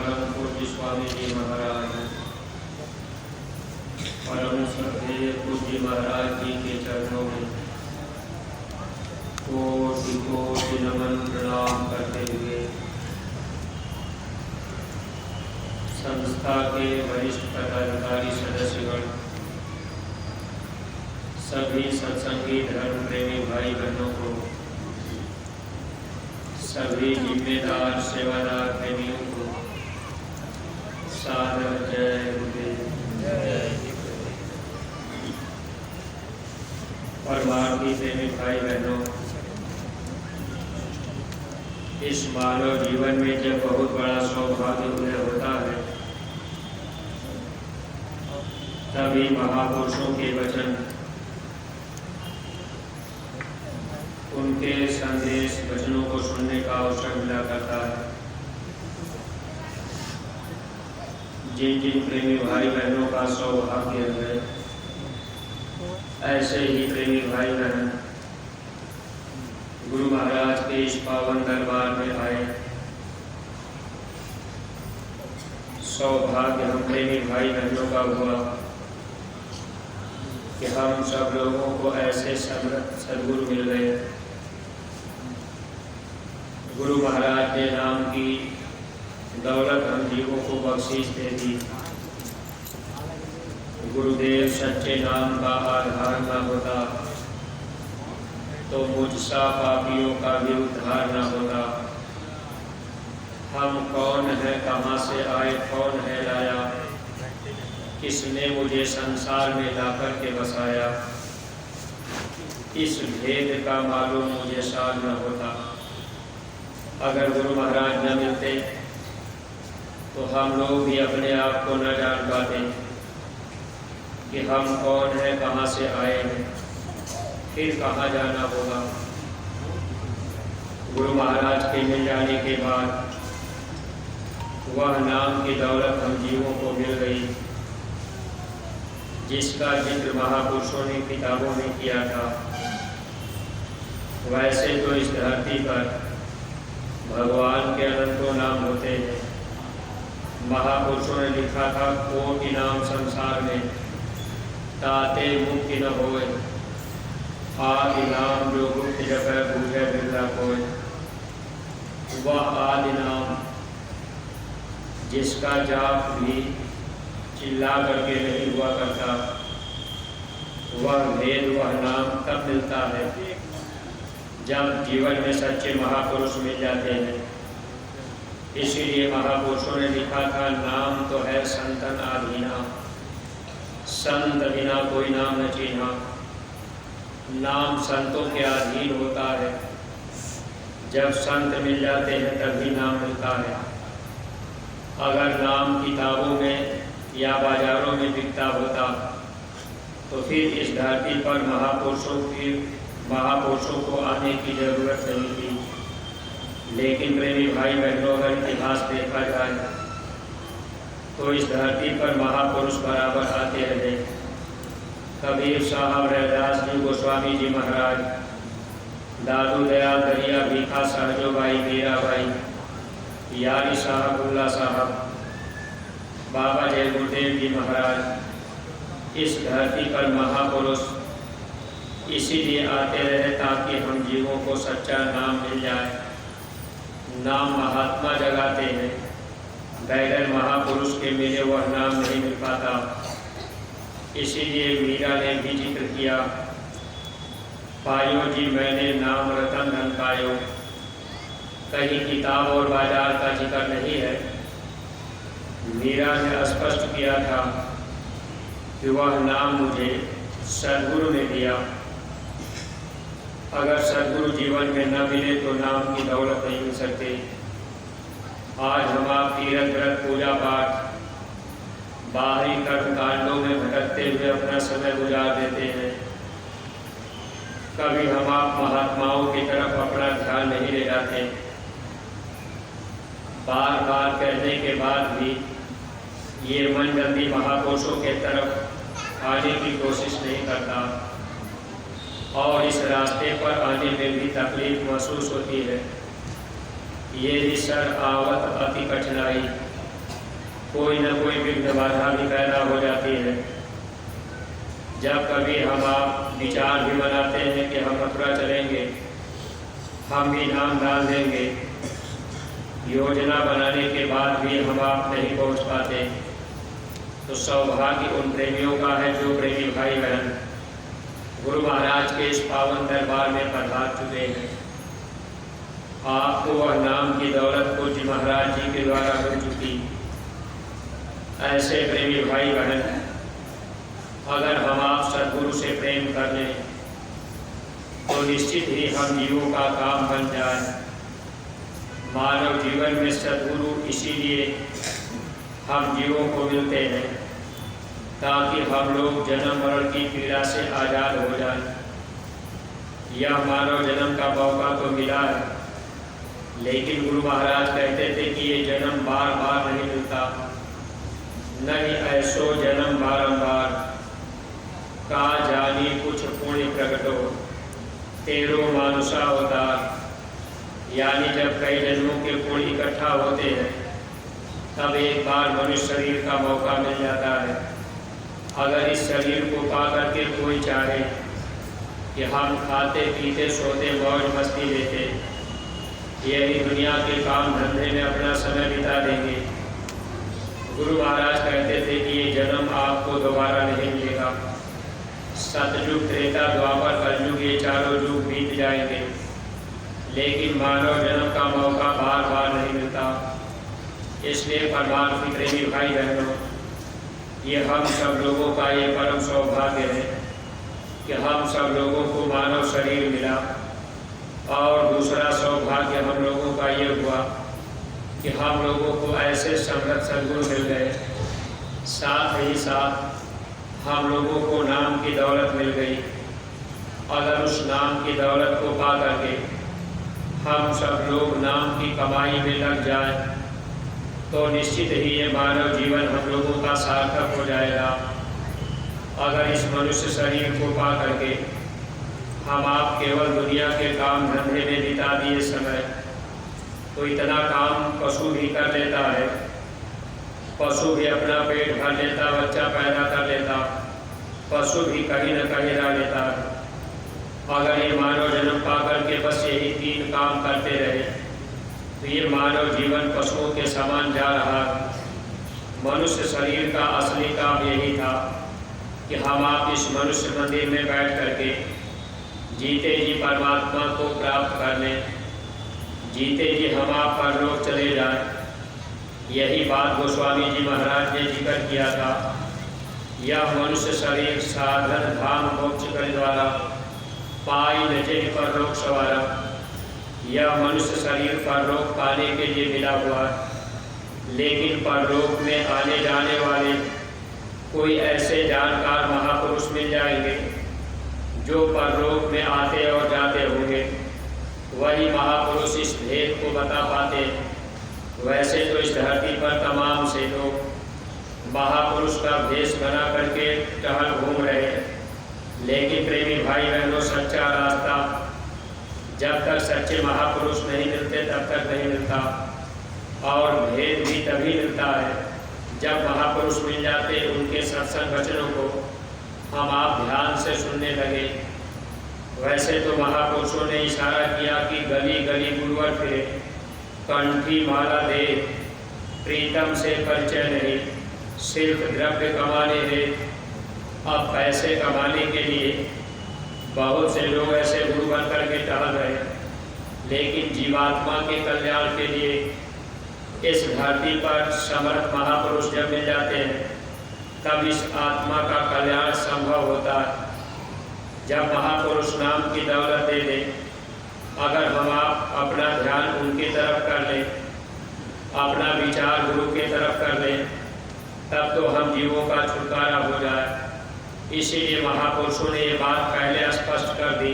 परम पूज्य स्वामी जी महाराज, परम श्रद्धेय पूज्य महाराज जी के चरणों में कोटि कोटि नमन प्रणाम करते हुए संस्था के वरिष्ठ पदाधिकारी सदस्यगण, सभी सत्संगी धर्म प्रेमी भाई बहनों को, सभी जिम्मेदार सेवादार प्रेमियों को सादर जय गुरुदेव। परमार्थी प्रेमी भाई बहनों, इस मानव जीवन में जब बहुत बड़ा सौभाग्य उदय होता है, तभी महापुरुषों के वचन, उनके संदेश वचनों को सुनने का अवसर मिला करता है। जिन जिन प्रेमी भाई बहनों का सौभाग्य है, ऐसे ही प्रेमी भाई बहन गुरु महाराज के इस पावन दरबार में आए। सौभाग्य हम प्रेमी भाई बहनों का हुआ कि हम सब लोगों को ऐसे सद्गुरु मिल गए। गुरु महाराज के नाम की दौलत हम जीवों को बख्शीश दे दी। गुरुदेव सच्चे नाम का आधार न होता तो मुझसा पापियों का भी उद्धार न होता। हम कौन है, कहाँ से आए, कौन है लाया, किसने मुझे संसार में लाकर के बसाया, इस भेद का मालूम मुझे साल न होता। अगर गुरु महाराज न मिलते तो हम लोग भी अपने आप को न जान पाते कि हम कौन है, कहाँ से आए हैं, फिर कहाँ जाना होगा। गुरु महाराज के मिल जाने के बाद वह नाम की दौलत हम जीवों को मिल गई, जिसका जिक्र महापुरुषों ने किताबों में किया था। वैसे तो इस धरती पर भगवान के अनंतों नाम होते हैं। महापुरुषों ने लिखा था, कोटि नाम संसार में ताते मुक्ति न होए, आदि नाम जो गुप्त जपै बूझे बिरला कोय। वह आदि नाम जिसका जाप भी चिल्ला करके नहीं हुआ करता, वह भेद, वह नाम तब मिलता है जब जीवन में सच्चे महापुरुष मिल जाते हैं। इसीलिए महापुरुषों ने लिखा था, नाम तो है संतन आधीना, संत बिना कोई नाम न चीन्हा। नाम संतों के अधीन होता है। जब संत मिल जाते हैं तभी नाम मिलता है। अगर नाम किताबों में या बाजारों में बिकता होता तो फिर इस धरती पर महापुरुषों को आने की जरूरत नहीं थी। लेकिन प्रेमी भाई बहनों, अगर इतिहास देखा जाए तो इस धरती पर महापुरुष बराबर आते रहे। कबीर साहब, रैदास जी, गोस्वामी जी महाराज, दादू दयाल दरिया, भीखा सहजोबाई, मीराबाई, यारी साहब, बुल्ला साहब, बाबा जय गुरुदेव जी महाराज, इस धरती पर महापुरुष इसीलिए आते रहे ताकि हम जीवों को सच्चा नाम मिल जाए। नाम महात्मा जगाते हैं, बगैर महापुरुष के मिले वह नाम नहीं मिल पाता। इसीलिए मीरा ने भी जिक्र किया, पायो जी मैंने नाम रतन धन पायो। कहीं किताब और बाजार का जिक्र नहीं है। मीरा ने स्पष्ट किया था कि वह नाम मुझे सद्गुरु ने दिया। अगर सद्गुरु जीवन में न मिले तो नाम की दौलत नहीं मिल सकती। आज हम आप तीरथ व्रत, पूजा पाठ, बाहरी कर्म कांडों में भटकते हुए अपना समय गुजार देते हैं। कभी हम आप महात्माओं की तरफ अपना ध्यान नहीं ले जाते। बार बार कहने के बाद भी ये मन जल्दी महापुरुषों के तरफ आने की कोशिश नहीं करता और इस रास्ते पर आने में भी तकलीफ महसूस होती है। ये भी सर आवत अति कठिनाई, कोई न कोई विघ्न बाधा भी पैदा हो जाती है। जब कभी हम आप विचार भी बनाते हैं कि हम मथुरा चलेंगे, हम भी नाम डाल देंगे, योजना बनाने के बाद भी हम आप नहीं पहुंच पाते, तो सौभाग्य उन प्रेमियों का है जो प्रेमी भाई बहन गुरु महाराज के इस पावन दरबार में पधार चुके हैं। आपको वह नाम की दौलत पूज्य महाराज जी के द्वारा मिल चुकी। ऐसे प्रेमी भाई बहन अगर हम आप सद्गुरु से प्रेम कर लें तो निश्चित ही हम जीवों का काम बन जाए। मानव जीवन में सद्गुरु इसीलिए हम जीवों को मिलते हैं ताकि हम लोग जन्म मरण की पीड़ा से आज़ाद हो जाएं। यह मानव जन्म का मौका तो मिला है, लेकिन गुरु महाराज कहते थे कि ये जन्म बार बार नहीं मिलता। नहीं ऐसो जन्म बारंबार, का जानी कुछ पुण्य प्रकटो तेरो मानुषा अवतार। यानी जब कई जन्मों के पुण्य इकट्ठा होते हैं तब एक बार मनुष्य शरीर का मौका मिल जाता है। अगर इस शरीर को पा करके कोई चाहे कि हम खाते पीते सोते मौज मस्ती लेते, यही दुनिया के काम धंधे में अपना समय बिता देंगे, गुरु महाराज कहते थे कि ये जन्म आपको दोबारा नहीं मिलेगा। सतयुग त्रेता द्वापर कलयुग ये चारों युग बीत जाएंगे, लेकिन मानव जन्म का मौका बार बार नहीं मिलता। इसलिए परमात्मा प्रेमी भाई बहनों, ये हम सब लोगों का ये परम सौभाग्य है कि हम सब लोगों को मानव शरीर मिला। और दूसरा सौभाग्य हम लोगों का ये हुआ कि हम लोगों को ऐसे समृद्ध सद्गुरु मिल गए, साथ ही साथ हम लोगों को नाम की दौलत मिल गई। अगर उस नाम की दौलत को पा करके हम सब लोग नाम की कमाई में लग जाए तो निश्चित ही ये मानव जीवन हम लोगों का सार्थक हो जाएगा। अगर इस मनुष्य शरीर को पा करके हम आप केवल दुनिया के काम धंधे में बिता दिए समय, तो इतना काम पशु भी कर लेता है। पशु भी अपना पेट भर लेता, बच्चा पैदा कर लेता, पशु भी कहीं न कहीं रह लेता। अगर ये मानव जन्म पा करके बस यही 3 काम करते रहे तो ये मानव जीवन पशुओं के समान जा रहा। मनुष्य शरीर का असली काम यही था कि हम आप इस मनुष्य मंदिर में बैठ करके जीते जी परमात्मा को प्राप्त कर लें, जीते जी हम आप परलोक चले जाएं। यही बात गोस्वामी जी महाराज ने जिक्र किया था। यह मनुष्य शरीर साधन धाम मोक्ष के द्वारा पाई नजे परलोक सवारा। यह मनुष्य शरीर परलोक पाने के लिए मिला हुआ है, लेकिन परलोक में आने जाने वाले कोई ऐसे जानकार महापुरुष मिल जाएंगे जो परलोक में आते और जाते होंगे। वही महापुरुष इस भेद को बता पाते। वैसे तो इस धरती पर तमाम से लोग महापुरुष का भेष बना करके टहल घूम रहे हैं, लेकिन प्रेमी भाई बहनों, सच्चा रास्ता जब तक सच्चे महापुरुष नहीं मिलते तब तक नहीं मिलता। और भेद भी तभी मिलता है जब महापुरुष मिल जाते, उनके सत्संग वचनों को हम आप ध्यान से सुनने लगे। वैसे तो महापुरुषों ने इशारा किया कि गली गली गुरुवर फिरे, कंठी माला दे, प्रीतम से परिचय नहीं, सिर्फ द्रव्य कमाने दे। अब पैसे कमाने के लिए बहुत से लोग ऐसे गुरु बन करके टहल रहे, लेकिन जीवात्मा के कल्याण के लिए इस धरती पर समर्थ महापुरुष जब मिल जाते हैं तब इस आत्मा का कल्याण संभव होता है। जब महापुरुष नाम की दौलत दे दें, अगर हम आप अपना ध्यान उनकी तरफ कर लें, अपना विचार गुरु की तरफ कर लें, तब तो हम जीवों का छुटकारा हो जाए। इसीलिए महापुरुषों ने ये बात पहले स्पष्ट कर दी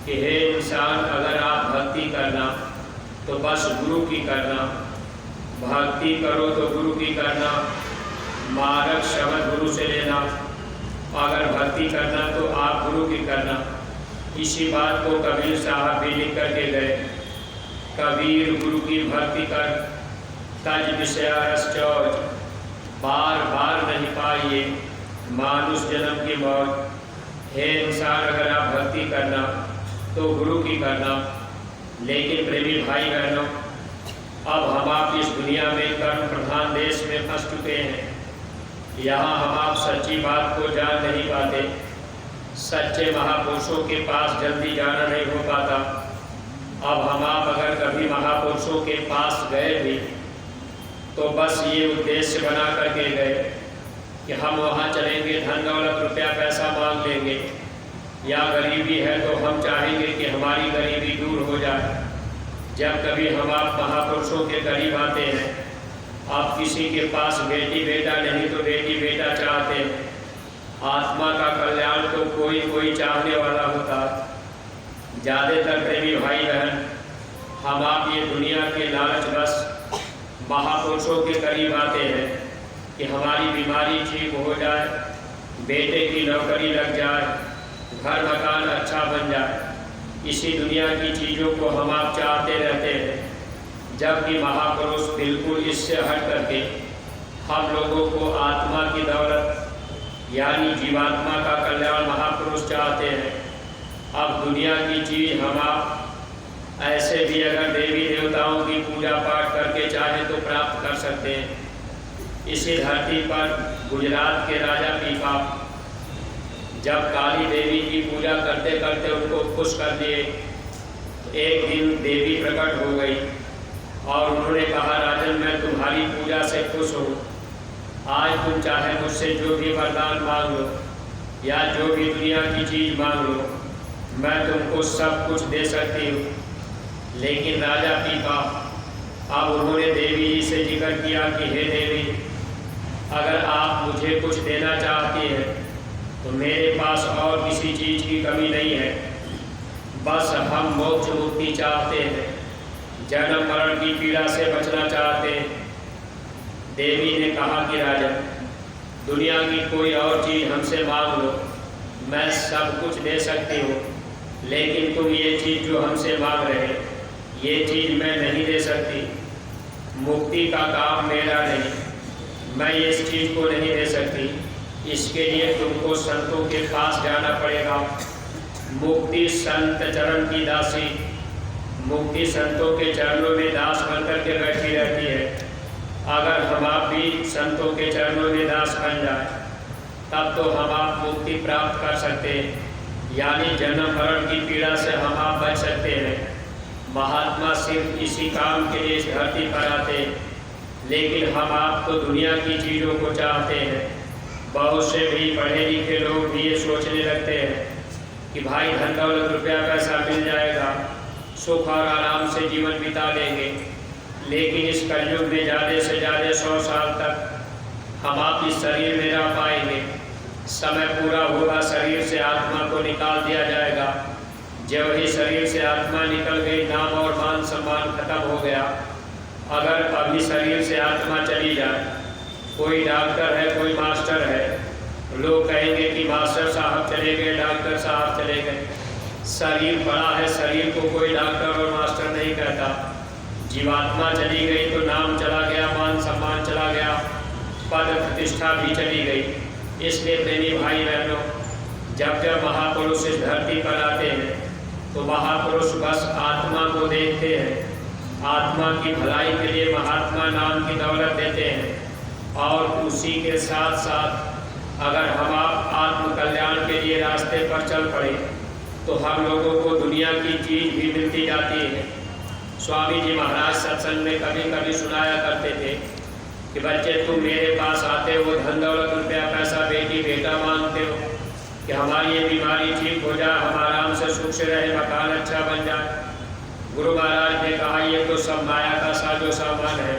कि हे इंसान, अगर आप भक्ति करना तो बस गुरु की करना, भक्ति करो तो गुरु की करना, मार्ग शब्द गुरु से लेना। अगर भक्ति करना तो आप गुरु की करना। इसी बात को कबीर साहब भी लिख करके गए। कबीर गुरु की भक्ति कर, तज विषया रस चौज, बार बार नहीं पाइए मानुष जन्म की मौत। हे इंसान, अगर आप भक्ति करना तो गुरु की करना। लेकिन प्रेमी भाई बहनों, अब हम आप इस दुनिया में कर्म प्रधान देश में फंस चुके हैं। यहाँ हम आप सच्ची बात को जान नहीं पाते। सच्चे महापुरुषों के पास जल्दी जाना नहीं हो पाता। अब हम आप अगर कभी महापुरुषों के पास गए भी तो बस ये उद्देश्य बना करके गए कि हम वहाँ चलेंगे, धन दौलत रुपया पैसा मांग लेंगे, या गरीबी है तो हम चाहेंगे कि हमारी गरीबी दूर हो जाए। जब कभी हम आप महापुरुषों के करीब आते हैं, आप किसी के पास बेटी बेटा नहीं तो बेटी बेटा चाहते हैं। आत्मा का कल्याण तो कोई कोई चाहने वाला होता। ज़्यादातर प्रेमी भाई बहन हम आप ये दुनिया के लालच बस महापुरुषों के करीब आते हैं कि हमारी बीमारी ठीक हो जाए, बेटे की नौकरी लग जाए, घर मकान अच्छा बन जाए। इसी दुनिया की चीज़ों को हम आप चाहते रहते हैं, जबकि महापुरुष बिल्कुल इससे हट करके हम लोगों को आत्मा की दौलत यानी जीवात्मा का कल्याण महापुरुष चाहते हैं। अब दुनिया की चीज़ हम आप ऐसे भी अगर देवी देवताओं की पूजा पाठ करके चाहे तो प्राप्त कर सकते हैं। इसी धरती पर गुजरात के राजा पीपा जब काली देवी की पूजा करते करते उनको खुश कर दिए, तो एक दिन देवी प्रकट हो गई और उन्होंने कहा, राजन मैं तुम्हारी पूजा से खुश हूँ, आज तुम चाहे मुझसे जो भी वरदान मांग लो या जो भी दुनिया की चीज़ मांग लो, मैं तुमको सब कुछ दे सकती हूँ। लेकिन राजा पीपा अब उन्होंने देवी जी से जिक्र किया कि हे देवी, अगर आप मुझे कुछ देना चाहती हैं तो मेरे पास और किसी चीज़ की कमी नहीं है, बस हम मोक्ष मुक्ति चाहते हैं, जन्म मरण की पीड़ा से बचना चाहते हैं। देवी ने कहा कि राजन, दुनिया की कोई और चीज़ हमसे मांग लो, मैं सब कुछ दे सकती हूँ, लेकिन तुम ये चीज़ जो हमसे मांग रहे ये चीज़ मैं नहीं दे सकती। मुक्ति का काम मेरा नहीं, मैं इस चीज़ को नहीं दे सकती। इसके लिए तुमको संतों के पास जाना पड़ेगा। मुक्ति संत चरण की दासी, मुक्ति संतों के चरणों में दास बनकर के बैठी रहती है। अगर हम आप भी संतों के चरणों में दास बन जाए तब तो हम आप मुक्ति प्राप्त कर सकते हैं, यानी जन्म मरण की पीड़ा से हम आप बच सकते हैं। महात्मा सिर्फ इसी काम के लिए इस धरती पर आते हैं, लेकिन हम आप तो दुनिया की चीज़ों को चाहते हैं। बहुत से भी पढ़े लिखे लोग भी ये सोचने लगते हैं कि भाई धन दौलत रुपया पैसा मिल जाएगा, सुख और आराम से जीवन बिता लेंगे। लेकिन इस कलयुग में ज़्यादा से ज़्यादा 100 साल तक हम आप इस शरीर में रह पाएंगे। समय पूरा होगा, शरीर से आत्मा को निकाल दिया जाएगा। जब ही शरीर से आत्मा निकल गई, नाम और मान सम्मान खत्म हो गया। अगर अभी शरीर से आत्मा चली जाए, कोई डॉक्टर है, कोई मास्टर है, लोग कहेंगे कि मास्टर साहब चले गए, डॉक्टर साहब चले गए। शरीर बड़ा है, शरीर को कोई डॉक्टर और मास्टर नहीं कहता। जीवात्मा चली गई तो नाम चला गया, मान सम्मान चला गया, पद प्रतिष्ठा भी चली गई। इसलिए प्रेमी भाई बहनों, जब जब महापुरुष इस धरती पर आते हैं तो महापुरुष बस आत्मा को देखते हैं, आत्मा की भलाई के लिए महात्मा नाम की दौलत देते हैं। और उसी के साथ साथ अगर हम आप आत्म कल्याण के लिए रास्ते पर चल पड़े तो हम लोगों को दुनिया की चीज़ भी मिलती जाती है। स्वामी जी महाराज सत्संग में कभी कभी सुनाया करते थे कि बच्चे तुम मेरे पास आते हो, धन दौलत रुपया पैसा बेटी बेटा मांगते हो कि हमारी ये बीमारी ठीक हो जाए, हम आराम से सुख से रहे, मकान अच्छा बन जाए। गुरु महाराज ने कहा ये तो सब माया का साजो सामान है,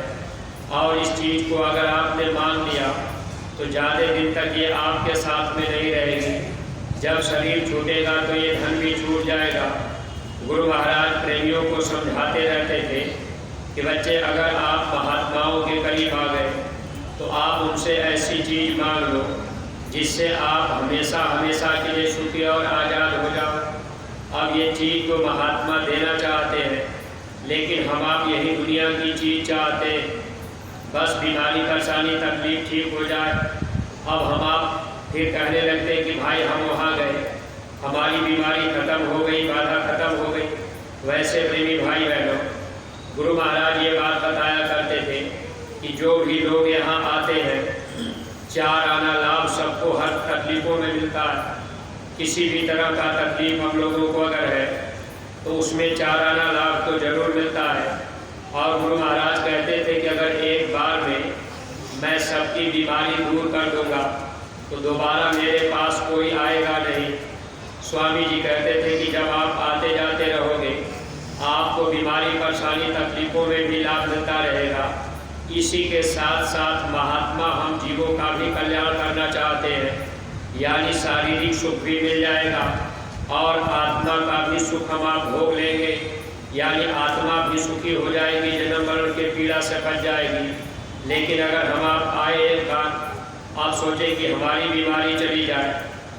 और इस चीज़ को अगर आपने मान लिया तो ज़्यादा दिन तक ये आपके साथ में नहीं रहेगी। जब शरीर छूटेगा तो ये धन भी छूट जाएगा। गुरु महाराज प्रेमियों को समझाते रहते थे कि बच्चे अगर आप महात्माओं के करीब आ गए तो आप उनसे ऐसी चीज़ मांग लो जिससे आप हमेशा हमेशा के लिए सुखी और आज़ाद हो जाओ। अब ये चीज़ तो महात्मा देना चाहते हैं, लेकिन हम आप यही दुनिया की चीज़ चाहते हैं। बस बीमारी परेशानी तकलीफ ठीक हो जाए। अब हम आप फिर कहने लगते हैं कि भाई हम वहाँ गए, हमारी बीमारी खत्म हो गई, बाधा खत्म हो गई। वैसे प्रेमी भाई बहनों, गुरु महाराज ये बात बताया करते थे कि जो भी लोग यहाँ आते हैं, 4 आना लाभ सबको हर तकलीफ़ों में मिलता है। किसी भी तरह का तकलीफ हम लोगों को अगर है तो उसमें 4 आना लाभ तो जरूर मिलता है। और गुरु महाराज कहते थे कि अगर एक बार में मैं सबकी बीमारी दूर कर दूंगा तो दोबारा मेरे पास कोई आएगा नहीं। स्वामी जी कहते थे कि जब आप आते जाते रहोगे, आपको बीमारी परेशानी तकलीफ़ों में भी लाभ मिलता रहेगा। इसी के साथ साथ महात्मा हम जीवों का भी कल्याण करना चाहते हैं, यानी शारीरिक सुख भी मिल जाएगा और आत्मा का भी सुख हम आप भोग लेंगे, यानी आत्मा भी सुखी हो जाएगी, जन्म मरण के पीड़ा से बच जाएगी। लेकिन अगर हम आप आए एक बार, आप सोचें कि हमारी बीमारी चली जाए,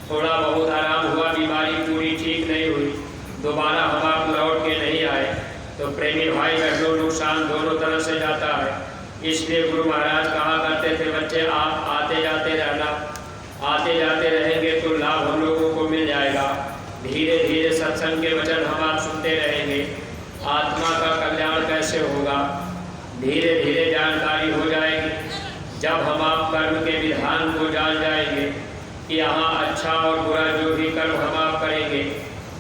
थोड़ा बहुत आराम हुआ, बीमारी पूरी ठीक नहीं हुई, दोबारा हम आप लौट के नहीं आए, तो प्रेमी भाई बहनों नुकसान दोनों तरह से जाता है। इसलिए गुरु महाराज कहा करते थे, बच्चे आप आते जाते रहना, आते जाते रहेंगे तो लाभ हम लोगों को मिल जाएगा। धीरे धीरे सत्संग के वचन हम आप सुनते रहेंगे, आत्मा का कल्याण कैसे होगा धीरे धीरे जानकारी हो जाएगी। जब हम आप कर्म के विधान को जान जाएंगे कि यहाँ अच्छा और बुरा जो भी कर्म हम आप करेंगे,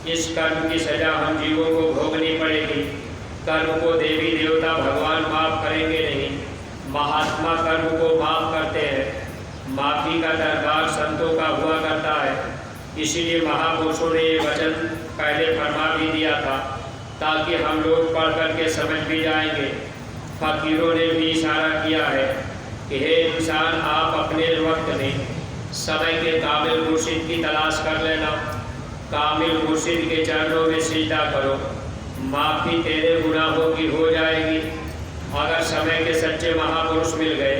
इस कर्म की सजा हम जीवों को भोगनी पड़ेगी। कर्म को देवी देवता भगवान माफ़ करेंगे नहीं, महात्मा कर्म को माफ़ करते हैं। माफ़ी का दरबार संतों का हुआ करता है। इसीलिए महापुरुषों ने ये वचन पहले फरमा भी दिया था ताकि हम लोग पढ़ करके समझ भी जाएंगे। फकीरों ने भी इशारा किया है कि हे इंसान, आप अपने वक्त में समय के कामिल मुर्शिद की तलाश कर लेना, कामिल मुर्शिद के चरणों में सिजदा करो, माफ़ी तेरे गुनाहों की हो जाएगी। अगर समय के सच्चे महापुरुष मिल गए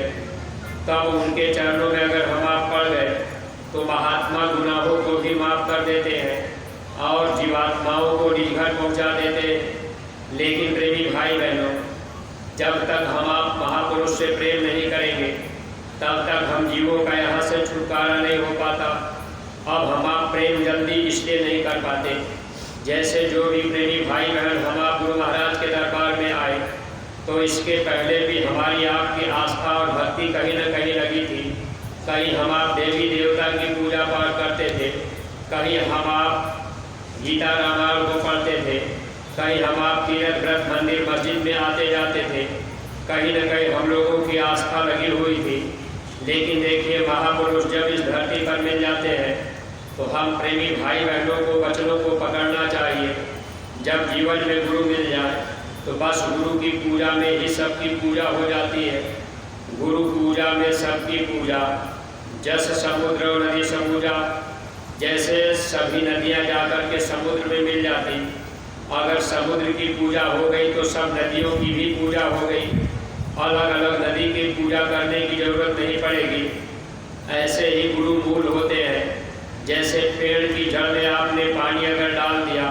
तब उनके चरणों में अगर हम आप पड़ गए तो महात्मा गुनाहों को भी माफ़ कर देते हैं और जीवात्माओं को निजघर पहुंचा देते हैं। लेकिन प्रेमी भाई बहनों, जब तक हम आप महापुरुष से प्रेम नहीं करेंगे तब तक हम जीवों का यहाँ से छुटकारा नहीं हो पाता। अब हम आप प्रेम जल्दी इसलिए नहीं कर पाते, जैसे जो भी प्रेमी भाई बहन हम आप गुरु महाराज के दरबार में आए तो इसके पहले भी हमारी आपकी आस्था और भक्ति कहीं न कहीं लगी थी। कहीं हम आप देवी देवता की पूजा पाठ करते थे, कहीं हम आप गीता रामायण को पढ़ते थे, कहीं हम आप तीर्थ व्रत मंदिर मस्जिद में आते जाते थे, कहीं न कहीं हम लोगों की आस्था लगी हुई थी। लेकिन देखिए, महापुरुष जब इस धरती पर मिल जाते हैं तो हम प्रेमी भाई बहनों को वचनों को पकड़ना चाहिए। जब जीवन में गुरु मिल जाए तो बस गुरु की पूजा में ही सबकी पूजा हो जाती है। गुरु पूजा में सबकी पूजा, जस समुद्र और नदी समूजा, जैसे सभी नदियां जाकर के समुद्र में मिल जाती, अगर समुद्र की पूजा हो गई तो सब नदियों की भी पूजा हो गई, अलग अलग नदी की पूजा करने की जरूरत नहीं पड़ेगी। ऐसे ही गुरु मूल होते हैं। जैसे पेड़ की जड़ में आपने पानी अगर डाल दिया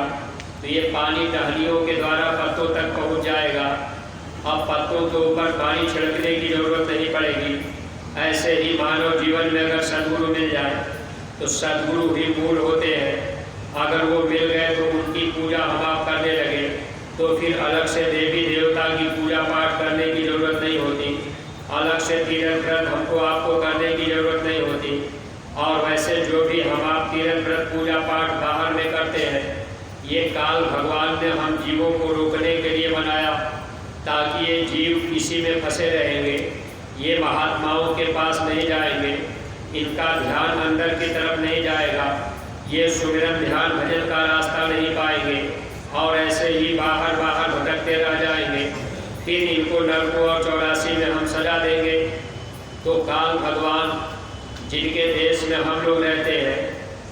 तो ये पानी टहनियों के द्वारा पत्तों तक पहुंच जाएगा। अब पत्तों के ऊपर पानी छिड़कने की जरूरत नहीं पड़ेगी। ऐसे ही मानव जीवन में अगर सद्गुरु मिल जाए तो सद्गुरु भी मूल होते हैं। अगर वो मिल गए तो उनकी पूजा हम आप करने लगे तो फिर अलग से देवी देवता की पूजा पाठ करने की जरूरत नहीं होती, अलग से तीर्थ व्रत हमको आपको करने की जरूरत नहीं होती। और वैसे जो भी हम आप तीर्थ व्रत पूजा पाठ बाहर में करते हैं, ये काल भगवान ने हम जीवों को रोकने के लिए बनाया ताकि ये जीव इसी में फंसे रहेंगे, ये महात्माओं के पास नहीं जाएंगे, इनका ध्यान अंदर की तरफ नहीं जाएगा, ये सुमिरन ध्यान भजन का रास्ता नहीं पाएंगे और ऐसे ही बाहर बाहर भटकते रह जाएंगे। फिर इनको नरकों और 84 में हम सजा देंगे। तो काल भगवान जिनके देश में हम लोग रहते हैं,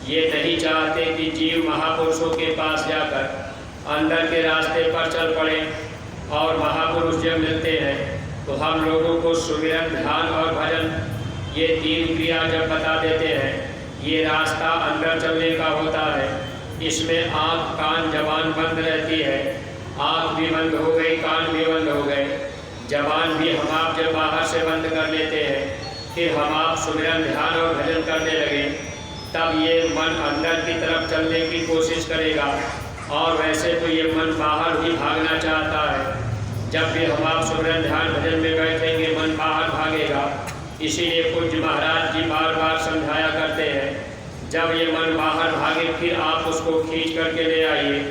ये नहीं चाहते कि जीव महापुरुषों के पास जाकर अंदर के रास्ते पर चल पड़े। और महापुरुष जब मिलते हैं तो हम लोगों को सुमिरन ध्यान और भजन, ये 3 क्रिया जब बता देते हैं, ये रास्ता अंदर चलने का होता है। इसमें आँख कान जबान बंद रहती है, आँख भी बंद हो गई, कान भी बंद हो गए। जबान भी हम आप जब बाहर से बंद कर लेते हैं, फिर हम आप सुमिरन ध्यान और भजन करने लगे, तब ये मन अंदर की तरफ चलने की कोशिश करेगा और वैसे तो ये मन बाहर ही भागना चाहता है। जब भी हम आप सुमिरन ध्यान भजन में बैठेंगे मन बाहर भागेगा। इसीलिए पूज्य महाराज जी बार बार समझाया करते हैं, जब ये मन बाहर भागे फिर आप उसको खींच करके ले आइए।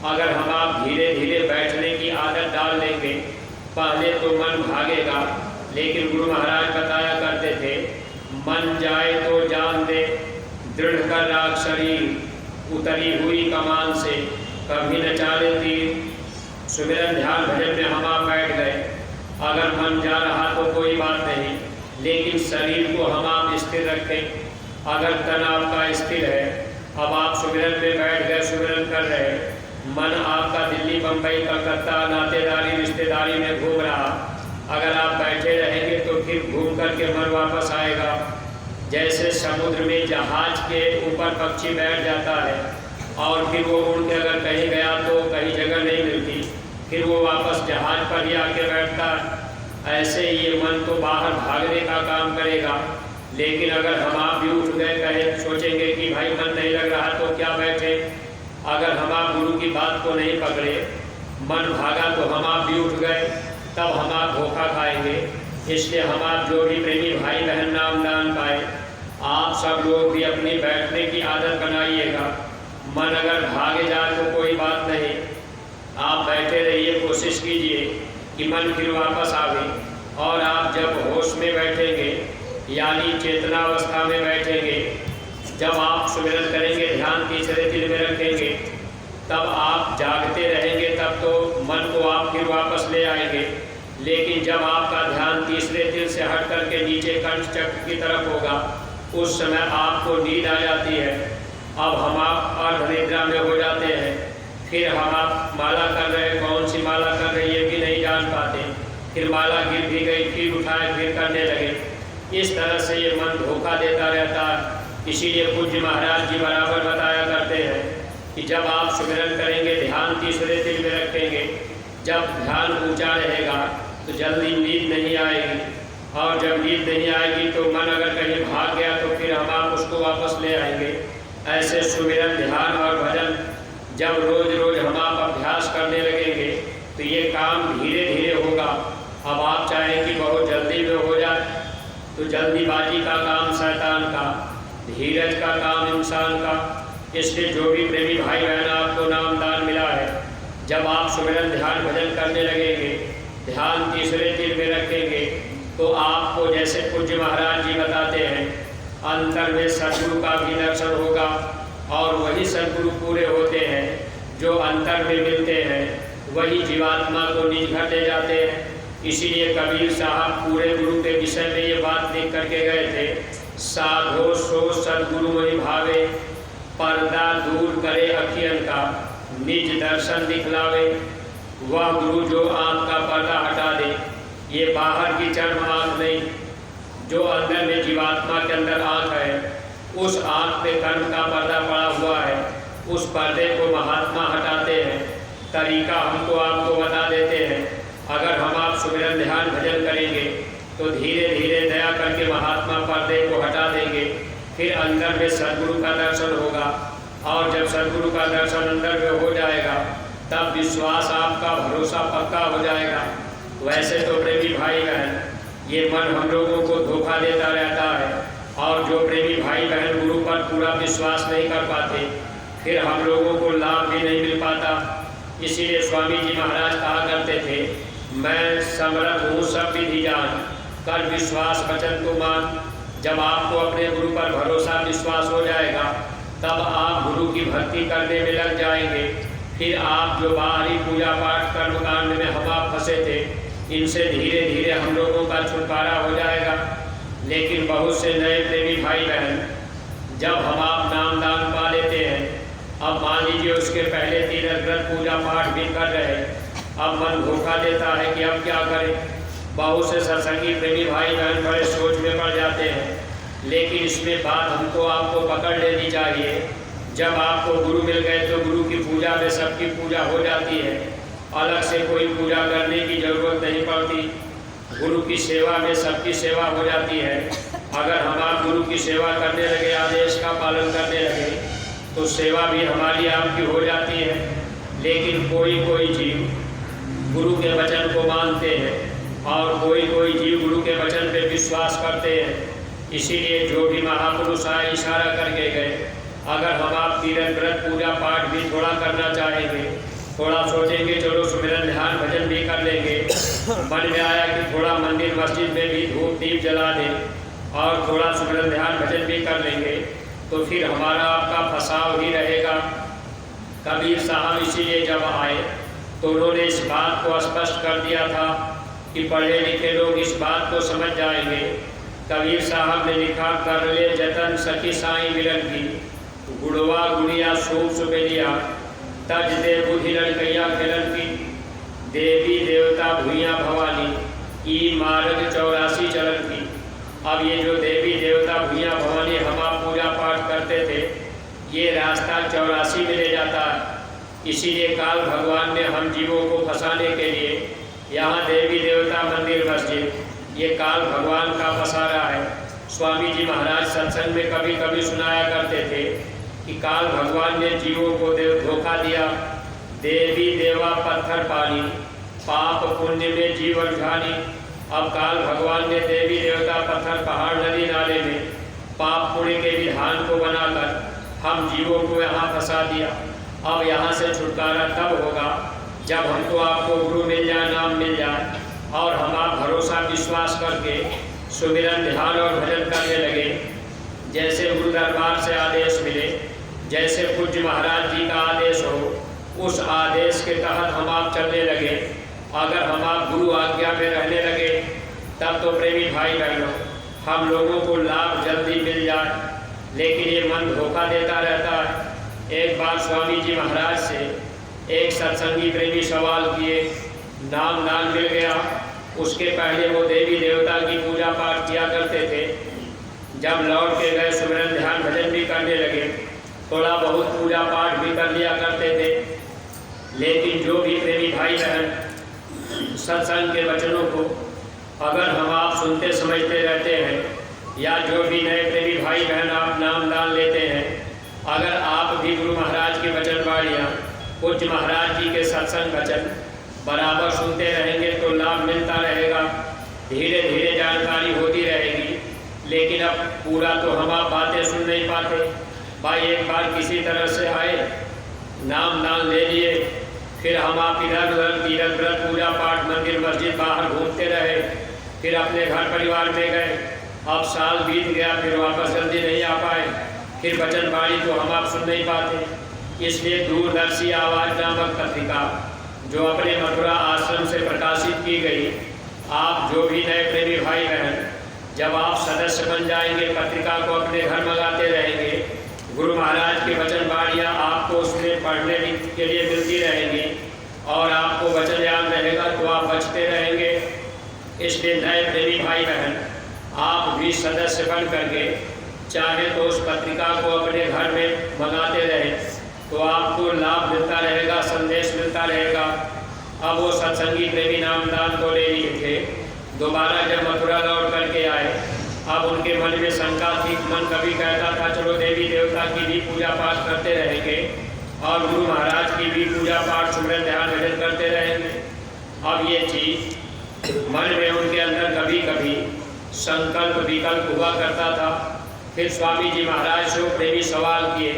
अगर हम आप धीरे धीरे बैठने की आदत डाल लेंगे, पहले तो मन भागेगा, लेकिन गुरु महाराज बताया करते थे, मन जाए तो जान दे, दृढ़ कर राख शरीर, उतरी हुई कमान से कभी न चाले तीर। सुमिरन ध्यान भजन में हम आप बैठ गए, अगर मन जा रहा तो कोई बात नहीं, लेकिन शरीर को हम आप स्थिर रखें। अगर तन आपका स्थिर है, अब आप सुमिरन में बैठ गए, सुमिरन कर रहे, मन आपका दिल्ली बम्बई कलकत्ता नातेदारी रिश्तेदारी में घूम रहा, अगर आप बैठे रहेंगे तो फिर घूम करके मन वापस आएगा। जैसे समुद्र में जहाज के ऊपर पक्षी बैठ जाता है और फिर वो उड़ के अगर कहीं गया तो कहीं जगह नहीं मिलती, फिर वो वापस जहाज पर ही आके बैठता है। ऐसे ये मन तो बाहर भागने का काम करेगा, लेकिन अगर हम आप भी उठ गए, कहे सोचेंगे कि भाई मन नहीं लग रहा तो क्या बैठे, अगर हम आप गुरु की बात को नहीं पकड़े, मन भागा तो हम आप भी उठ गए, तब हम आप धोखा खाएंगे। इसलिए हम आप जो भी प्रेमी भाई बहन नाम दान पाए, आप सब लोग भी अपनी बैठने की आदत बनाइएगा। मन अगर भागे जाए तो कोई बात नहीं, आप बैठे रहिए, कोशिश कीजिए कि मन फिर वापस आवे। और आप जब होश में बैठेंगे यानी चेतनावस्था में बैठेंगे, जब आप सुमिरन करेंगे, ध्यान तीसरे दिल में रखेंगे, तब आप जागते रहेंगे, तब तो मन को आप फिर वापस ले आएंगे। लेकिन जब आपका ध्यान तीसरे दिल से हट करके नीचे कंठ चक्र की तरफ होगा, उस समय आपको नींद आ जाती है। अब हम आप अर्ध निद्रा में हो जाते हैं, फिर हम आप माला कर रहे, कौन सी माला कर रहे ये भी नहीं जान पाते, फिर माला गिर भी गई, फिर उठाए, फिर करने लगे। इस तरह से ये मन धोखा देता रहता है। इसीलिए पूज्य महाराज जी बराबर बताया करते हैं कि जब आप सुमिरन करेंगे, ध्यान तीसरे दिल में रखेंगे, जब ध्यान ऊंचा रहेगा तो जल्दी नींद नहीं आएगी, और जब नींद नहीं आएगी तो मन अगर कहीं भाग गया तो फिर हम आप उसको वापस ले आएंगे। ऐसे सुमिरन ध्यान और भजन जब रोज रोज हम आप अभ्यास करने लगेंगे तो ये काम धीरे धीरे होगा। अब आप चाहें कि बहुत जल्दी में हो जाए तो जल्दीबाजी का काम शैतान का, धीरज का काम इंसान का। इसलिए जो भी प्रेमी भाई बहन आपको नाम दान मिला है, जब आप सुमिरन ध्यान भजन करने लगेंगे, ध्यान तीसरे दिल में रखेंगे, तो आपको जैसे पूज्य महाराज जी बताते हैं, अंतर में सद्गुरु का भी दर्शन होगा। और वही सद्गुरु पूरे होते हैं जो अंतर में मिलते हैं, वही जीवात्मा को निज घर ले जाते हैं। इसीलिए कबीर साहब पूरे गुरु के विषय में ये बात लिख करके गए थे, साधो सो सद्गुरु वही भावे, पर्दा दूर करे अखियन का, निज दर्शन दिखलावे। वह गुरु जो आँख का पर्दा हटा दे, ये बाहर की चर्म आँख नहीं, जो अंदर में जीवात्मा के अंदर आँख है, उस आँख पे कर्म का पर्दा पड़ा हुआ है, उस पर्दे को महात्मा हटाते हैं। तरीका हमको आपको बता देते हैं। अगर हम आप सुमिरन ध्यान भजन करेंगे तो धीरे धीरे दया करके महात्मा पर्दे को हटा देंगे, फिर अंदर में सद्गुरु का दर्शन होगा। और जब सद्गुरु का दर्शन अंदर में हो जाएगा, तब विश्वास आपका भरोसा पक्का हो जाएगा। वैसे तो प्रेमी भाई बहन, ये मन हम लोगों को धोखा देता रहता है, और जो प्रेमी भाई बहन गुरु पर पूरा विश्वास नहीं कर पाते, फिर हम लोगों को लाभ भी नहीं मिल पाता। इसीलिए स्वामी जी महाराज कहा करते थे, मैं समर्थ हूँ सब विधि जान, कर विश्वास वचन को मान। जब आपको अपने गुरु पर भरोसा विश्वास हो जाएगा, तब आप गुरु की भक्ति करने में लग जाएंगे। फिर आप जो बाहरी पूजा पाठ कर्मकांड में हम आप फंसे थे, इनसे धीरे धीरे हम लोगों का छुटकारा हो जाएगा। लेकिन बहुत से नए प्रेमी भाई बहन जब हम आप नाम दान पा लेते हैं, अब मान लीजिए उसके पहले 3 व्रत पूजा पाठ भी कर रहे, अब मन धोखा देता है कि अब क्या करें। बहुत से सत्संगी प्रेमी भाई बहन बड़े सोच में पड़ जाते हैं। लेकिन इसमें बात हमको आपको पकड़ लेनी चाहिए। जब आपको गुरु मिल गए तो गुरु की पूजा में सबकी पूजा हो जाती है, अलग से कोई पूजा करने की जरूरत नहीं पड़ती। गुरु की सेवा में सबकी सेवा हो जाती है। अगर हम आप गुरु की सेवा करने लगे, आदेश का पालन करने लगे, तो सेवा भी हमारी आपकी हो जाती है। लेकिन कोई कोई जीव गुरु के वचन को मानते हैं और कोई कोई जीव गुरु के वचन पे विश्वास करते हैं। इसीलिए जो भी महापुरुष आए इशारा करके गए। अगर हम आप तीरथ व्रत पूजा पाठ भी थोड़ा करना चाहेंगे, थोड़ा सोचेंगे चलो सुमिरन ध्यान भजन भी कर लेंगे, मन में आया कि थोड़ा मंदिर मस्जिद में भी धूप दीप जला दें और थोड़ा सुमिरन ध्यान भजन भी कर लेंगे, तो फिर हमारा आपका फंसाव ही रहेगा। कबीर साहब इसीलिए जब आए तो उन्होंने इस बात को स्पष्ट कर दिया था कि पढ़े लिखे लोग इस बात को समझ जाएंगे। कबीर साहब ने लिखा, कर ले जतन सखी साईं मिलन की, गुड़वा गुड़िया सूप सुबेलिया, तज दे बुद्धि लड़कैया खेलन की, देवी देवता भूइया भवानी, ई मार्ग 84 चलन की। अब ये जो देवी देवता भूइया भवानी हम आप पूजा पाठ करते थे, ये रास्ता 84 में ले जाता है। इसीलिए काल भगवान ने हम जीवों को फंसाने के लिए यहाँ देवी देवता मंदिर मस्जिद ये काल भगवान का फंसारा है। स्वामी जी महाराज सत्संग में कभी कभी सुनाया करते थे कि काल भगवान ने जीवों को धोखा दिया। देवी देवा पत्थर पानी, पाप पुण्य में जीवन झानी। अब काल भगवान ने देवी देवता पत्थर पहाड़ नदी नाले में पाप पुण्य के विधान को बनाकर हम जीवों को यहाँ फंसा दिया। अब यहाँ से छुटकारा तब होगा जब हमको आपको गुरु मिल जाए, नाम मिल जाए और हम आप भरोसा विश्वास करके सुमिरन ध्यान और भजन करने लगे। जैसे गुरु दरबार से आदेश मिले, जैसे पूज्य महाराज जी का आदेश हो, उस आदेश के तहत हम आप चलने लगे। अगर हम आप गुरु आज्ञा में रहने लगे तब तो प्रेमी भाई बहनों हम लोगों को लाभ जल्दी मिल जाए, लेकिन ये मन धोखा देता रहता है। एक बार स्वामी जी महाराज से एक सत्संगी प्रेमी सवाल किए, नाम दान मिल गया। उसके पहले वो देवी देवता की पूजा पाठ किया करते थे। जब लौट के गए सुमिरन ध्यान भजन भी करने लगे, थोड़ा बहुत पूजा पाठ भी कर लिया करते थे। लेकिन जो भी प्रेमी भाई बहन सत्संग के वचनों को अगर हम आप सुनते समझते रहते हैं, या जो भी नए प्रेमी भाई बहन आप नाम दान लेते हैं, अगर आप भी गुरु महाराज की वचन वाणियाँ, पूज्य महाराज जी के सत्संग वचन बराबर सुनते रहेंगे तो लाभ मिलता रहेगा, धीरे धीरे जानकारी होती रहेगी। लेकिन अब पूरा तो हम आप बातें सुन नहीं पाते। भाई एक बार किसी तरह से आए, नाम दान ले लिए, फिर हम आप इधर उधर तीरथ व्रत पूजा पाठ मंदिर मस्जिद बाहर घूमते रहे, फिर अपने घर परिवार में गए। अब साल बीत गया, फिर वापस जल्दी नहीं आ पाए, फिर वचन बाणी तो हम आप सुन नहीं पाते। इसलिए दूरदर्शी आवाज़ नामक पत्रिका जो अपने मथुरा आश्रम से प्रकाशित की गई, आप जो भी नए प्रेमी भाई बहन जब आप सदस्य बन जाएंगे, पत्रिका को अपने घर मंगाते रहेंगे, गुरु महाराज के वचन वाणियाँ आपको उसमें पढ़ने के लिए मिलती रहेंगी और आपको वचन याद रहेगा तो आप बचते रहेंगे। इसलिए नए प्रेमी भाई बहन आप भी सदस्य बन करके चाहे तो उस पत्रिका को अपने घर में मंगाते रहे तो आपको लाभ मिलता रहेगा, संदेश मिलता रहेगा। अब वो सत्संगी प्रेमी नामदान तो ले लिए थे, दोबारा जब मथुरा लौट करके आए, अब उनके मन में शंका थी। मन कभी कहता था चलो देवी देवता की भी पूजा पाठ करते रहेंगे और गुरु महाराज की भी पूजा पाठ सुमिरन ध्यान भजन करते रहेंगे। अब ये चीज़ मन में उनके अंदर कभी कभी संकल्प विकल्प हुआ करता था। फिर स्वामी जी महाराज से प्रेमी सवाल किए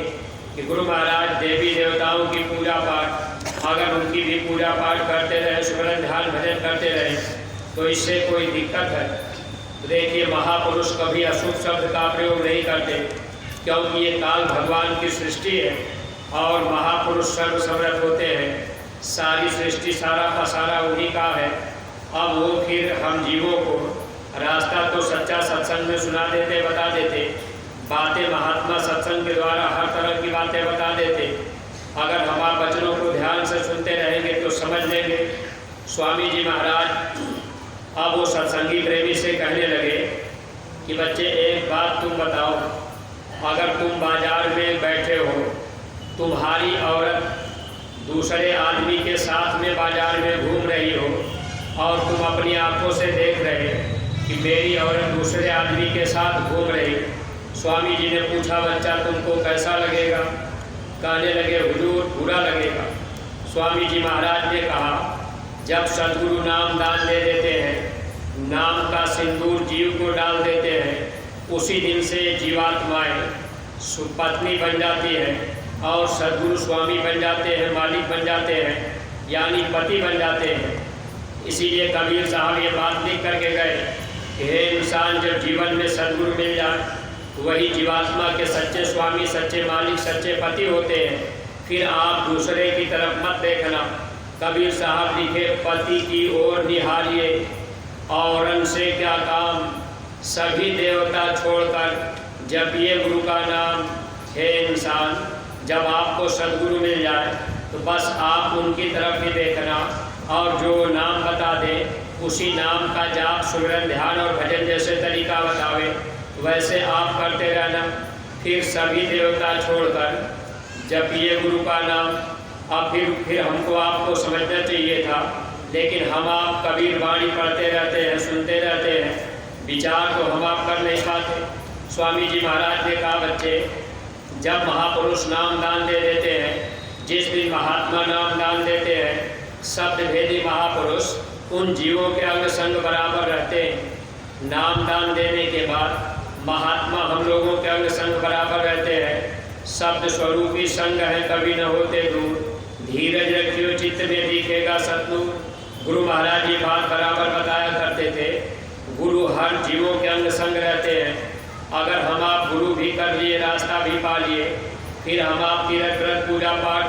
कि गुरु महाराज देवी देवताओं की पूजा पाठ अगर उनकी भी पूजा पाठ करते रहे, सुमिरन ध्यान भजन करते रहे तो इससे कोई दिक्कत है? देखिए, महापुरुष कभी अशुभ शब्द का प्रयोग नहीं करते, क्योंकि ये काल भगवान की सृष्टि है और महापुरुष सर्वसमर्थ होते हैं। सारी सृष्टि सारा का सारा उन्हीं का है। अब वो फिर हम जीवों को रास्ता तो सच्चा सत्संग में सुना देते, बता देते, बातें महात्मा सत्संग के द्वारा हर तरह की बातें बता देते। अगर हम आप वचनों को ध्यान से सुनते रहेंगे तो समझ लेंगे। स्वामी जी महाराज अब वो सत्संगी प्रेमी से कहने लगे कि बच्चे एक बात तुम बताओ, अगर तुम बाजार में बैठे हो, तुम्हारी औरत दूसरे आदमी के साथ में बाजार में घूम रही हो और तुम अपनी आंखों से देख रहे कि मेरी औरत दूसरे आदमी के साथ घूम रही। स्वामी जी ने पूछा, बच्चा तुमको कैसा लगेगा? कहने लगे, हुजूर बुरा लगेगा। स्वामी जी महाराज ने कहा, जब सद्गुरु नाम दान दे देते हैं, नाम का सिंदूर जीव को डाल देते हैं, उसी दिन से जीवात्माएं पत्नी बन जाती है और सद्गुरु स्वामी बन जाते हैं, मालिक बन जाते हैं, यानी पति बन जाते हैं। इसीलिए कबीर साहब ये बात लिख करके गए कि हे इंसान, जब जीवन में सद्गुरु मिल जाए वही जीवात्मा के सच्चे स्वामी, सच्चे मालिक, सच्चे पति होते हैं। फिर आप दूसरे की तरफ मत देखना। कबीर साहब लिखे, पति की ओर निहारिए औरन से क्या काम, सभी देवता छोड़कर जपिए गुरु का नाम। हे इंसान, जब आपको सद्गुरु मिल जाए तो बस आप उनकी तरफ ही देखना और जो नाम बता दे उसी नाम का जाप, सुमिरन, ध्यान और भजन जैसे तरीका बतावे वैसे आप करते रहना। फिर सभी देवता छोड़कर जपिए गुरु का नाम। अब फिर हमको आपको समझना चाहिए था, लेकिन हम आप कबीर वाणी पढ़ते रहते हैं, सुनते रहते हैं, विचार तो हम आप कर नहीं पाते। स्वामी जी महाराज ने कहा, बच्चे जब महापुरुष नाम दान दे देते हैं, जिस दिन महात्मा नाम दान देते हैं, शब्द भेदी महापुरुष उन जीवों के अंग संग बराबर रहते हैं। नाम दान देने के बाद महात्मा हम लोगों के अंग संग बराबर रहते हैं। शब्द स्वरूपी संग है, कभी न होते दूर। धीरज रखियो चित्त में दिखेगा सतनूर। गुरु महाराज ये बात बराबर बताया करते थे। गुरु हर जीवों के अंग संग रहते हैं। अगर हम आप गुरु भी कर लिए, रास्ता भी पा लिए, फिर हम आप तीर्थ व्रत पूजा पाठ,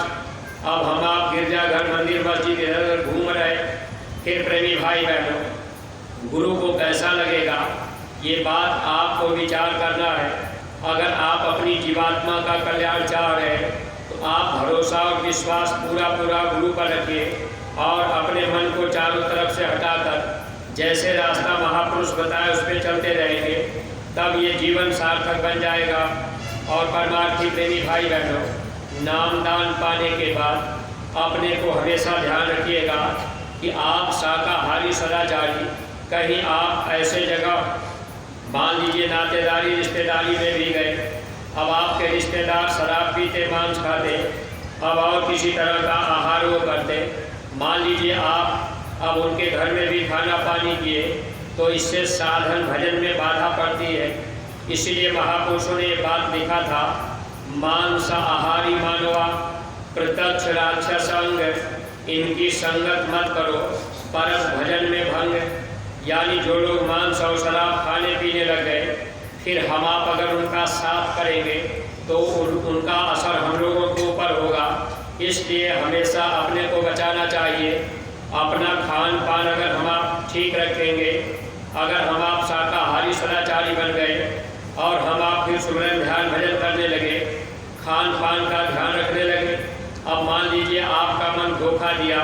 अब हम आप गिरजाघर, मंदिर, मस्जिद इधर घूम रहे, फिर प्रेमी भाई बहनों गुरु को कैसा लगेगा, ये बात आपको विचार करना है। अगर आप अपनी जीवात्मा का कल्याण चाह रहे हैं तो आप भरोसा और विश्वास पूरा गुरु पर रखिए और अपने मन को चारों तरफ से हटाकर जैसे रास्ता महापुरुष बताए उस पर चलते रहेंगे, तब ये जीवन सार्थक बन जाएगा। और परमार्थी प्रेमी भाई बहनों, नाम दान पाने के बाद अपने को हमेशा ध्यान रखिएगा कि आप शाकाहारी सदाचारी, कहीं आप ऐसे जगह मान लीजिए नातेदारी रिश्तेदारी में भी गए, अब आपके रिश्तेदार शराब पीते, मांस खाते, अब और किसी तरह का आहार वो करते, मान लीजिए आप अब उनके घर में भी खाना पानी किए, तो इससे साधन भजन में बाधा पड़ती है। इसीलिए महापुरुषों ने ये बात लिखा था, मांस आहारी मानवा प्रत्यक्ष राक्षस अंग, इनकी संगत मत करो परस भजन में भंग। यानी जो लोग मांस और शराब खाने पीने लग गए, फिर हम आप अगर उनका साथ करेंगे तो उनका असर हम लोगों के ऊपर होगा। इसलिए हमेशा अपने को बचाना चाहिए। अपना खान पान अगर हम आप ठीक रखेंगे, अगर हम आप शाकाहारी सदाचारी बन गए और हम आप फिर सुमिरन ध्यान भजन करने लगे, खान पान का ध्यान रखने लगे, अब मान लीजिए आपका मन धोखा दिया,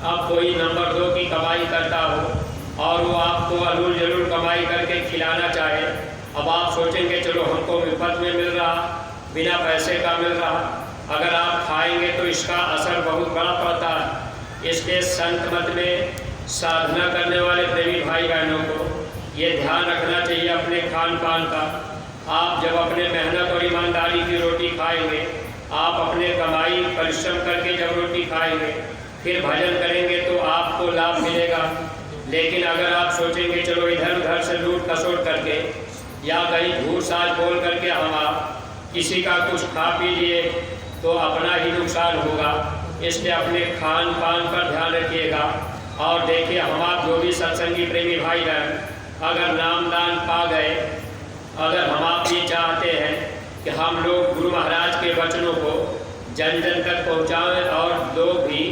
अब कोई नंबर 2 की कमाई करता हो और वो आपको अलूल जलूल कमाई करके खिलाना चाहे, अब आप सोचेंगे चलो हमको मुफ्त में मिल रहा, बिना पैसे का मिल रहा, अगर आप खाएंगे तो इसका असर बहुत बड़ा पड़ता है। इसके संत मत में साधना करने वाले प्रेमी भाई बहनों को ये ध्यान रखना चाहिए अपने खान पान का। आप जब अपने मेहनत और ईमानदारी की रोटी खाएंगे, आप अपने कमाई परिश्रम करके जब रोटी खाएंगे, फिर भजन करेंगे तो आपको लाभ मिलेगा। लेकिन अगर आप सोचेंगे चलो इधर उधर से लूट खसोट करके या कहीं झूठ साज बोल करके हम आप किसी का कुछ खा पी लिए, तो अपना ही नुकसान होगा। इसलिए अपने खान पान पर ध्यान रखिएगा। और देखिए, हम आप जो भी सत्संगी प्रेमी भाई बहन अगर नाम दान पा गए, अगर हम आप ये चाहते हैं कि हम लोग गुरु महाराज के वचनों को जन जन तक पहुँचाएँ और लोग भी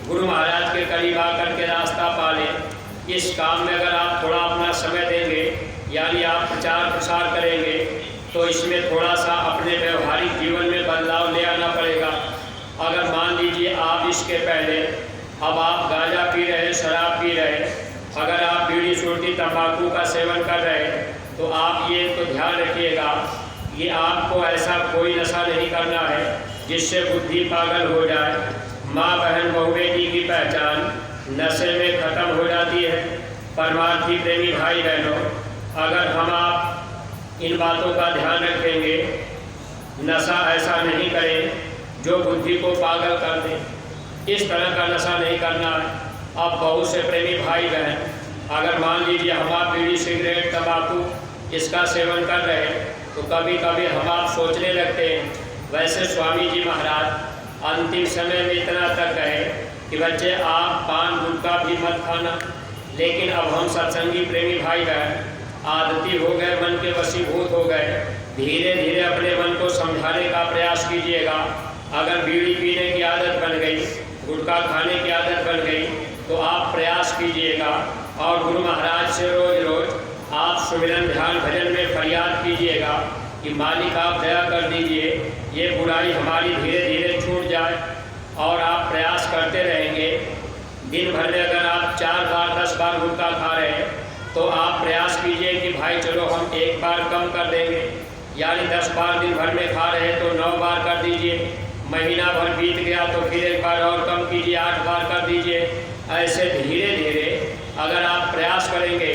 गुरु महाराज के करीब आकर के रास्ता पा लें, इस काम में अगर आप थोड़ा अपना समय देंगे, यानी आप प्रचार प्रसार करेंगे, तो इसमें थोड़ा सा अपने व्यवहारिक जीवन में बदलाव ले आना पड़ेगा। अगर मान लीजिए आप इसके पहले अब आप गांजा पी रहे, शराब पी रहे, अगर आप बीड़ी सुरती तंबाकू का सेवन कर रहे, तो आप ये तो ध्यान रखिएगा कि आपको ऐसा कोई नशा नहीं करना है जिससे बुद्धि पागल हो जाए। माँ बहन बहु बेटी की पहचान नशे में ख़त्म हो जाती है। परमार्थी प्रेमी भाई बहनों, अगर हम आप इन बातों का ध्यान रखेंगे, नशा ऐसा नहीं करें जो बुद्धि को पागल कर दे, इस तरह का नशा नहीं करना है। अब बहुत से प्रेमी भाई बहन, अगर मान लीजिए हम आप बीड़ी सिगरेट तंबाकू इसका सेवन कर रहे हैं, तो कभी कभी हम आप सोचने लगते हैं, वैसे स्वामी जी महाराज अंतिम समय में इतना तक गए कि बच्चे आप पान गुटखा भी मत खाना। लेकिन अब हम सत्संगी प्रेमी भाई बहन आदती हो गए, मन के वशीभूत हो गए। धीरे धीरे अपने मन को समझाने का प्रयास कीजिएगा। अगर बीड़ी पीने की आदत बन गई, गुटखा खाने की आदत बन गई, तो आप प्रयास कीजिएगा और गुरु महाराज से रोज रोज आप सुमिरन ध्यान भजन में फरियाद कीजिएगा कि मालिक आप दया कर दीजिए, ये बुराई हमारी धीरे धीरे छूट जाए। और आप प्रयास करते रहेंगे। दिन भर में अगर आप 4 बार 10 बार गुटखा खा रहे हैं, तो आप प्रयास कीजिए कि भाई चलो हम 1 बार कम कर देंगे, यानी 10 बार दिन भर में खा रहे हैं तो 9 बार कर दीजिए। महीना भर बीत गया तो फिर 1 बार और कम कीजिए, 8 बार कर दीजिए। ऐसे धीरे धीरे अगर आप प्रयास करेंगे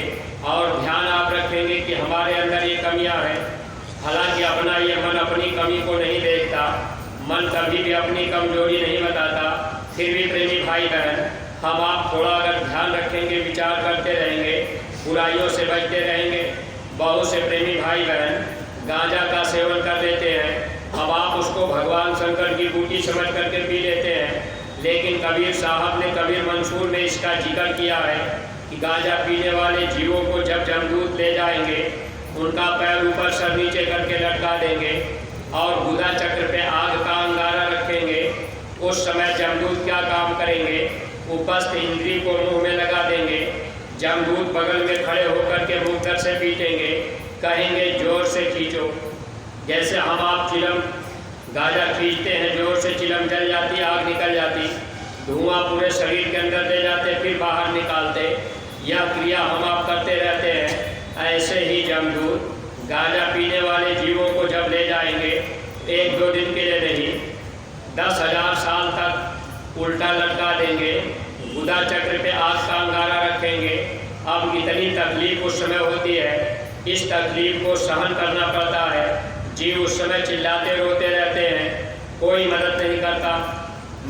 और ध्यान आप रखेंगे कि हमारे अंदर ये कमियां हैं, हालांकि अपना ये मन अपनी कमी को नहीं देखता, मन कभी भी अपनी कमजोरी नहीं बताता, फिर भी प्रेमी भाई बहन हम आप थोड़ा अगर ध्यान रखेंगे, विचार करते रहेंगे, बुराइयों से बचते रहेंगे। बहुत से प्रेमी भाई बहन गांजा का सेवन कर लेते हैं, अब आप उसको भगवान शंकर की बूटी समझ करके पी लेते हैं। लेकिन कबीर साहब ने कबीर मंसूर में इसका जिक्र किया है कि गांजा पीने वाले जीवों को जब जमदूत ले जाएंगे, उनका पैर ऊपर सर नीचे करके लटका देंगे और गुदा चक्र पे आग का अंगारा रखेंगे। उस समय जमदूत क्या काम करेंगे, उपस्थ इंद्री को मुंह में लगा देंगे। जमदूत बगल में खड़े होकर के मुंह से पीटेंगे, कहेंगे जोर से खींचो। जैसे हम आप चिलम गांजा खींचते हैं, जोर से चिलम जल जाती, आग निकल जाती, धुआं पूरे शरीर के अंदर ले जाते, फिर बाहर निकालते। यह क्रिया हम आप करते रहते हैं। ऐसे ही जमदूत गांजा पीने वाले जीवों को जब ले जाएंगे, 1-2 दिन के लिए नहीं, 10,000 साल तक उल्टा लटका देंगे, गुदा चक्र पे आग का अंगारा रखेंगे। अब इतनी तकलीफ उस समय होती है, इस तकलीफ को सहन करना पड़ता है। जीव उस समय चिल्लाते रोते रहते हैं, कोई मदद नहीं करता।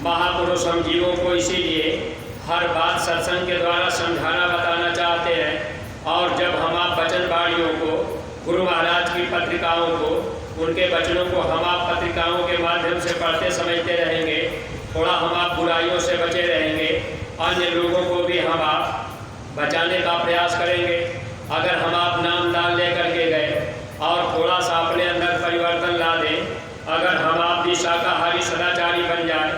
महापुरुष हम जीवों को इसीलिए हर बात सत्संग के द्वारा समझाना बताना चाहते हैं। और जब हम आप वचन वाणियों को, गुरु महाराज की पत्रिकाओं को, उनके वचनों को हम आप पत्रिकाओं के माध्यम से पढ़ते समझते रहेंगे, थोड़ा हम आप बुराइयों से बचे रहेंगे, अन्य लोगों को भी हम आप बचाने का प्रयास करेंगे। अगर हम आप नाम दान लेकर के गए और थोड़ा सा अपने अंदर परिवर्तन ला दें, अगर हम आप भी शाकाहारी सदाचारी बन जाए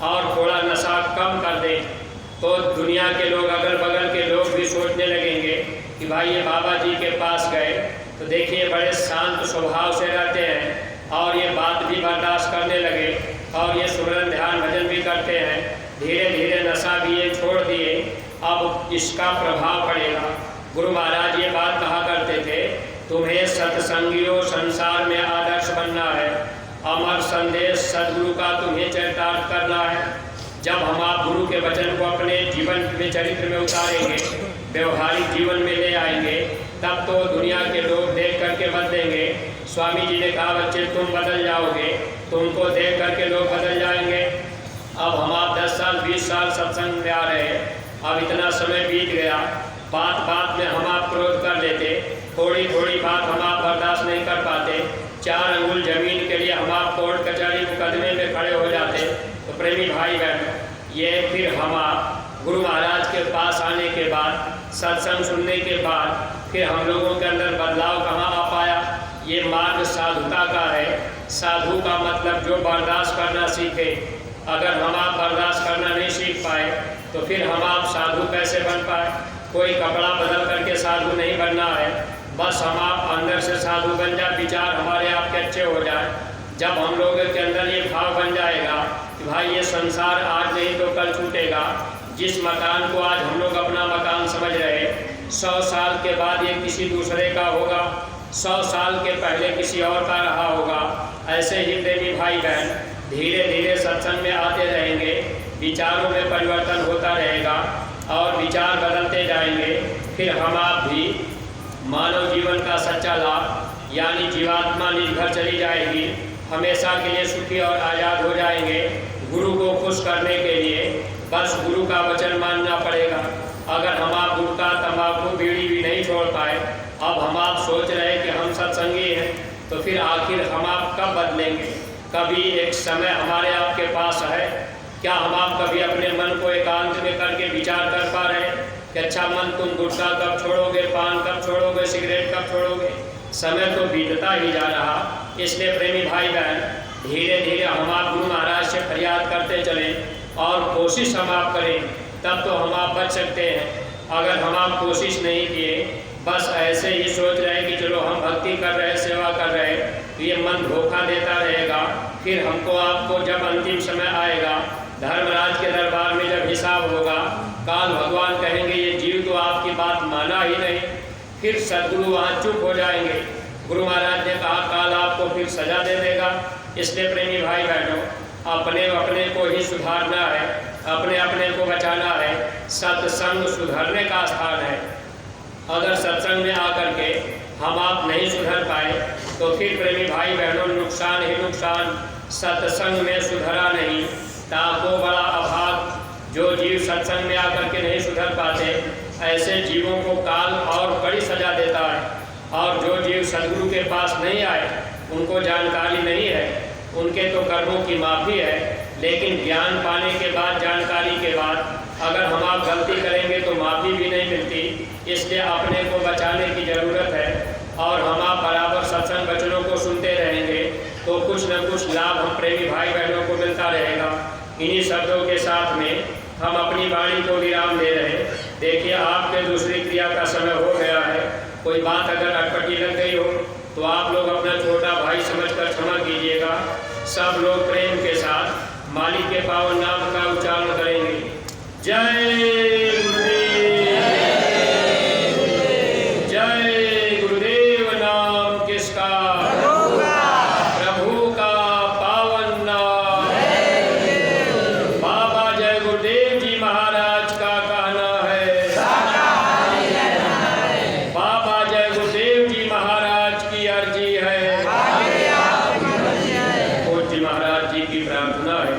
और थोड़ा नशा कम कर दें, तो दुनिया के लोग, अगल बगल के लोग भी सोचने लगेंगे कि भाई ये बाबा जी के पास गए तो देखिए बड़े शांत स्वभाव से रहते हैं और ये बात भी बर्दाश्त करने लगे और ये सुमिरन ध्यान भजन भी करते हैं। धीरे धीरे नशा भी ये छोड़ दिए, अब इसका प्रभाव पड़ेगा। गुरु महाराज ये बात कहा करते थे, तुम्हें सत्संगियों संसार में आदर्श बनना है, अमर संदेश सदगुरु का तुम्हें चरितार्थ करना है। जब हम आप गुरु के वचन को अपने जीवन में, चरित्र में उतारेंगे, व्यवहारिक जीवन में ले आएंगे, तब तो दुनिया के लोग देख करके बदलेंगे। स्वामी जी ने कहा बच्चे तुम बदल जाओगे, तुमको देख करके लोग बदल जाएंगे। अब हम आप 10 साल 20 साल सत्संग में आ रहे हैं, अब इतना समय बीत गया, बात बात में हम आप क्रोध कर लेते, थोड़ी थोड़ी बात हम आप बर्दाश्त नहीं कर पाते, 4 अंगुल जमीन के लिए हम आप कोर्ट कचहरी मुकदमे में खड़े हो जाते। तो प्रेमी भाई बहन, ये फिर हम आप गुरु महाराज के पास आने के बाद, सत्संग सुनने के बाद, फिर हम लोगों के अंदर बदलाव कहाँ आ पाया। ये मार्ग साधुता का है। साधु का मतलब जो बर्दाश्त करना सीखे। अगर हम आप बर्दाश्त करना नहीं सीख पाए तो फिर हम आप साधु कैसे बन पाए। कोई कपड़ा बदल करके साधु नहीं बनना है, बस हम आप अंदर से साधु बन जाए, विचार हमारे आपके अच्छे हो जाए। जब हम लोगों के अंदर ये भाव बन जाएगा कि भाई ये संसार आज नहीं तो कल छूटेगा, जिस मकान को आज हम लोग अपना मकान समझ रहे, 100 साल के बाद ये किसी दूसरे का होगा, 100 साल के पहले किसी और का रहा होगा। ऐसे ही प्रेमी भाई बहन धीरे धीरे सत्संग में आते रहेंगे, विचारों में परिवर्तन होता रहेगा। और विचार बदलते जाएंगे, फिर हम आप भी मानव जीवन का सच्चा लाभ यानी जीवात्मा निर्भर चली जाएगी, हमेशा के लिए सुखी और आज़ाद हो जाएंगे। गुरु को खुश करने के लिए बस गुरु का वचन मानना पड़ेगा। अगर हम आप गुटखा, तंबाकू, बीड़ी भी नहीं छोड़ पाए, अब हम आप सोच रहे कि हम सत्संगी हैं, तो फिर आखिर हम आप कब बदलेंगे? कभी एक समय हमारे आपके पास है, क्या हम आप कभी अपने मन को एकांत में करके विचार कर पा रहे हैं कि अच्छा मन, तुम गुटखा कब छोड़ोगे, पान कब छोड़ोगे, सिगरेट कब छोड़ोगे? समय तो बीतता ही जा रहा। इसलिए प्रेमी भाई बहन, धीरे धीरे हम आप गुरु महाराज से फरियाद करते चलें और कोशिश हम आप करें, तब तो हम आप बच सकते हैं। अगर हम आप कोशिश नहीं किए, बस ऐसे ही सोच रहे कि चलो हम भक्ति कर रहे, सेवा कर रहे, तो ये मन धोखा देता रहेगा। फिर हमको आपको जब अंतिम समय आएगा, धर्मराज के दरबार में जब हिसाब होगा, काल भगवान कहेंगे ये जीव तो आपकी बात माना ही नहीं, फिर सद्गुरु वहाँ चुप हो जाएंगे। गुरु महाराज ने कहा काल आपको फिर सजा दे देगा। इसलिए प्रेमी भाई बहनों, अपने अपने को ही सुधारना है, अपने अपने को बचाना है। सत्संग सुधरने का स्थान है। अगर सत्संग में आकर के हम आप नहीं सुधर पाए, तो फिर प्रेमी भाई बहनों नुकसान ही नुकसान। सत्संग में सुधरा नहीं, ताको बड़ा अभाग। जो जीव सत्संग में आकर के नहीं सुधर पाते, ऐसे जीवों को काल और बड़ी सजा देता है। और जो जीव सद्गुरु के पास नहीं आए, उनको जानकारी नहीं है, उनके तो कर्मों की माफ़ी है, लेकिन ज्ञान पाने के बाद, जानकारी के बाद अगर हम आप गलती करेंगे तो माफ़ी भी नहीं मिलती। इसलिए अपने को बचाने की ज़रूरत है और हम आप बराबर सत्संग वचनों को सुनते रहेंगे, तो कुछ न कुछ लाभ हम प्रेमी भाई बहनों को मिलता रहेगा। इन्हीं शब्दों के साथ में हम अपनी वाणी को विराम दे रहे हैं। देखिए, आपके दूसरी क्रिया का समय हो गया है। कोई बात अगर अटपटी लग गई हो तो आप लोग अपना छोटा भाई समझकर क्षमा कीजिएगा। सब लोग प्रेम के साथ मालिक के पावन नाम का उच्चारण करेंगे। जय गुरुदेव, जय गुरुदेव। नाम किसका? प्रभु का पावन नाम। बाबा जय गुरुदेव जी महाराज का कहना है, बाबा जय गुरुदेव जी महाराज की अर्जी है, पूज्य महाराज जी की प्रार्थना है।